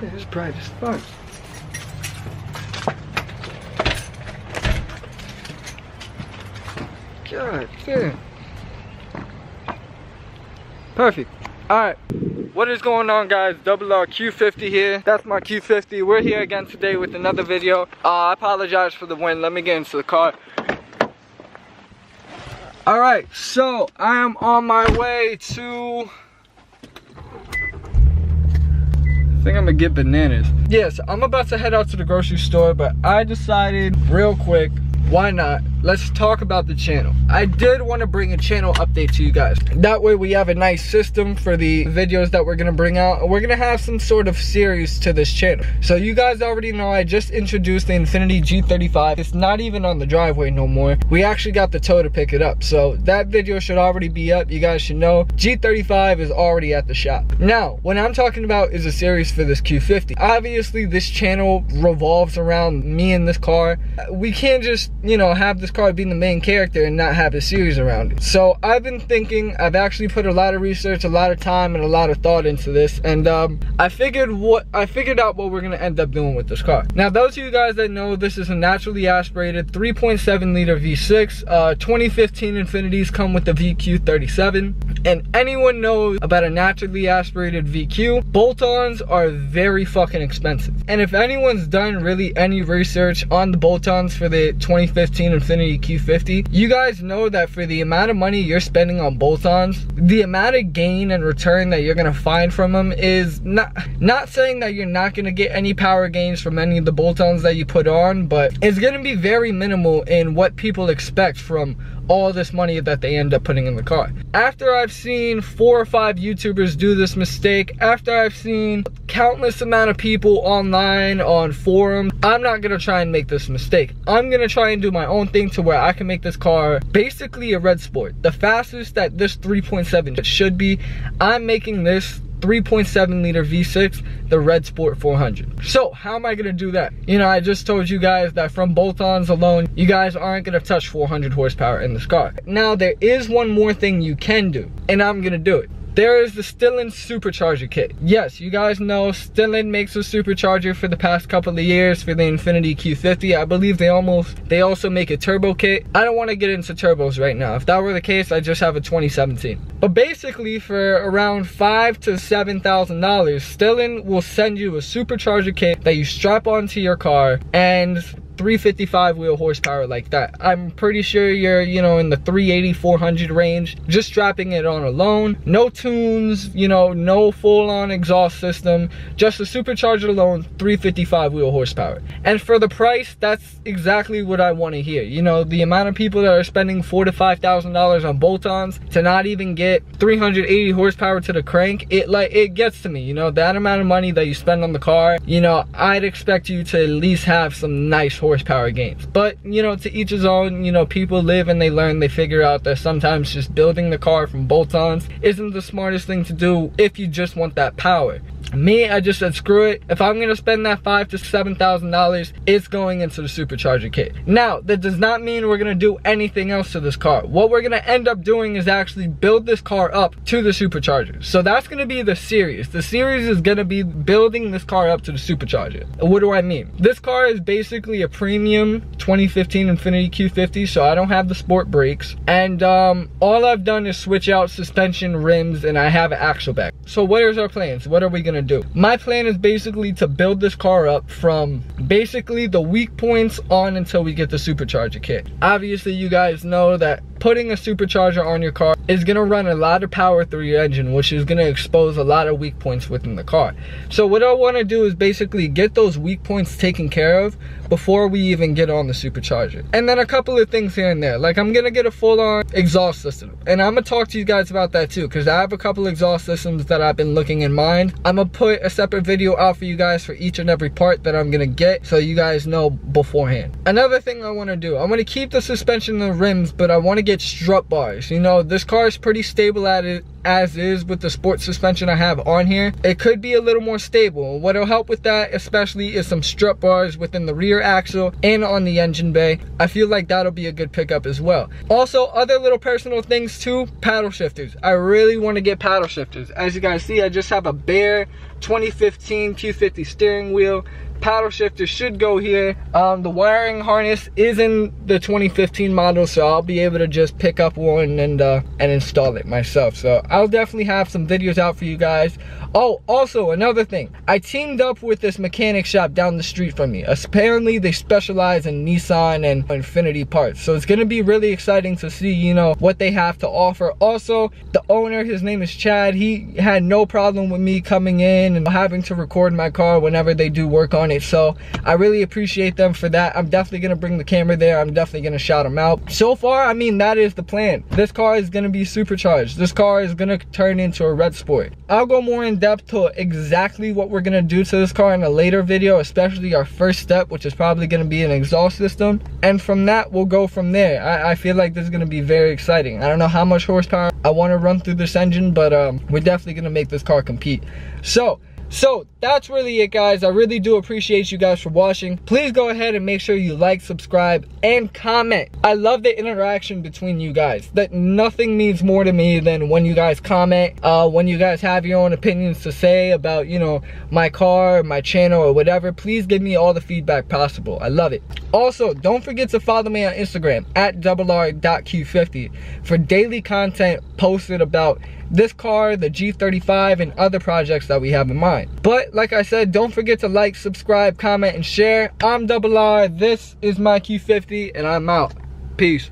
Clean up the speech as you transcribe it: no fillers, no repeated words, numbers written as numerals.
It's bright as fuck. God damn. Perfect. Alright. What is going on, guys? Double R Q50 here. That's my Q50. We're here again today with another video. I apologize for the wind. Let me get into the car. Alright, so I am on my way to... I think I'm gonna get bananas. Yes, I'm about to head out to the grocery store, but I decided real quick, why not? Let's talk about the channel. I did want to bring a channel update to you guys. That way we have a nice system for the videos that we're going to bring out. We're going to have some sort of series to this channel. So you guys already know I just introduced the Infiniti G35. It's not even on the driveway no more. We actually got the tow to pick it up. So that video should already be up. You guys should know G35 is already at the shop. Now, what I'm talking about is a series for this Q50. Obviously, this channel revolves around me and this car. We can't just, you know, have this car being the main character and not have a series around it. So I've been thinking, I've actually put a lot of research, a lot of time, and a lot of thought into this, and I figured out what we're gonna end up doing with this car. Now, those of you guys that know, this is a naturally aspirated 3.7 liter V6. 2015 Infinitis come with the VQ37, and anyone knows about a naturally aspirated VQ, bolt-ons are very fucking expensive. And if anyone's done really any research on the bolt-ons for the 2015 Infiniti Q50, you guys know that for the amount of money you're spending on bolt-ons, the amount of gain and return that you're gonna find from them is not saying that you're not gonna get any power gains from any of the bolt-ons that you put on, but it's gonna be very minimal in what people expect from all this money that they end up putting in the car. After I've seen 4 or 5 YouTubers do this mistake, after I've seen countless amount of people online on forums, I'm not gonna try and make this mistake. I'm gonna try and do my own thing to where I can make this car basically a red sport. The fastest that this 3.7 should be, I'm making this 3.7 liter V6 the Red Sport 400. So how am I gonna do that? You know, I just told you guys that from bolt-ons alone, you guys aren't gonna touch 400 horsepower in this car. Now, there is one more thing you can do, and I'm gonna do it. There is the Stillen supercharger kit. Yes, you guys know Stillen makes a supercharger for the past couple of years for the Infiniti Q50. I believe they also make a turbo kit. I don't want to get into turbos right now. If that were the case, I just have a 2017. But basically, for around $5,000 to $7,000, Stillen will send you a supercharger kit that you strap onto your car, and 355 wheel horsepower like that. I'm pretty sure you're, you know, in the 380, 400 range, just strapping it on alone. No tunes, you know, no full-on exhaust system, just a supercharger alone, 355 wheel horsepower. And for the price, that's exactly what I want to hear. You know, the amount of people that are spending $4,000 to $5,000 on bolt-ons to not even get 380 horsepower to the crank, it gets to me. You know, that amount of money that you spend on the car, you know, I'd expect you to at least have some nice horsepower gains. But, you know, to each his own. You know, people live and they learn. They figure out that sometimes just building the car from bolt-ons isn't the smartest thing to do if you just want that power. Me, I just said screw it. If I'm gonna spend that $5,000 to $7,000, it's going into the supercharger kit. Now, that does not mean we're gonna do anything else to this car. What we're gonna end up doing is actually build this car up to the supercharger. So that's gonna be the series. The series is gonna be building this car up to the supercharger. What do I mean? This car is basically a premium 2015 Infiniti Q50, so I don't have the sport brakes. And all I've done is switch out suspension, rims, and I have an axle back. So what is our plans? What are we gonna do? My plan is basically to build this car up from basically the weak points on until we get the supercharger kit. Obviously, you guys know that putting a supercharger on your car is gonna run a lot of power through your engine, which is gonna expose a lot of weak points within the car. So what I wanna do is basically get those weak points taken care of before we even get on the supercharger. And then a couple of things here and there. Like, I'm gonna get a full-on exhaust system. And I'm gonna talk to you guys about that too, because I have a couple exhaust systems that I've been looking in mind. I'm gonna put a separate video out for you guys for each and every part that I'm gonna get, so you guys know beforehand. Another thing I wanna do, I'm gonna keep the suspension and the rims, but I wanna get strut bars. You know, this car is pretty stable at it as is with the sport suspension I have on here, it could be a little more stable. What'll help with that especially is some strut bars within the rear axle and on the engine bay. I feel like that'll be a good pickup as well. Also, other little personal things too, paddle shifters. I really want to get paddle shifters. As you guys see, I just have a bare 2015 Q50 steering wheel. Paddle shifter should go here. The wiring harness is in the 2015 model, so I'll be able to just pick up one and install it myself. So I'll definitely have some videos out for you guys. Oh, also another thing, I teamed up with this mechanic shop down the street from me. Apparently they specialize in Nissan and Infiniti parts, so it's gonna be really exciting to see, you know, what they have to offer. Also, the owner, his name is Chad, he had no problem with me coming in and having to record my car whenever they do work on it, so I really appreciate them for that. I'm definitely gonna bring the camera there. I'm definitely gonna shout them out. So far, I mean, that is the plan. This car is gonna be supercharged. This car is gonna turn into a red sport. I'll go more in depth to exactly what we're gonna do to this car in a later video, especially our first step, which is probably gonna be an exhaust system, and from that we'll go from there. I feel like this is gonna be very exciting. I don't know how much horsepower I want to run through this engine, but we're definitely gonna make this car compete. So that's really it, guys. I really do appreciate you guys for watching. Please go ahead and make sure you like, subscribe, and comment. I love the interaction between you guys. That nothing means more to me than when you guys comment, when you guys have your own opinions to say about, you know, my car, my channel, or whatever. Please give me all the feedback possible. I love it. Also, don't forget to follow me on Instagram at @rr.q50 for daily content posted about this car, the G35, and other projects that we have in mind. But like I said, don't forget to like, subscribe, comment, and share. I'm RR, this is my Q50, and I'm out. Peace.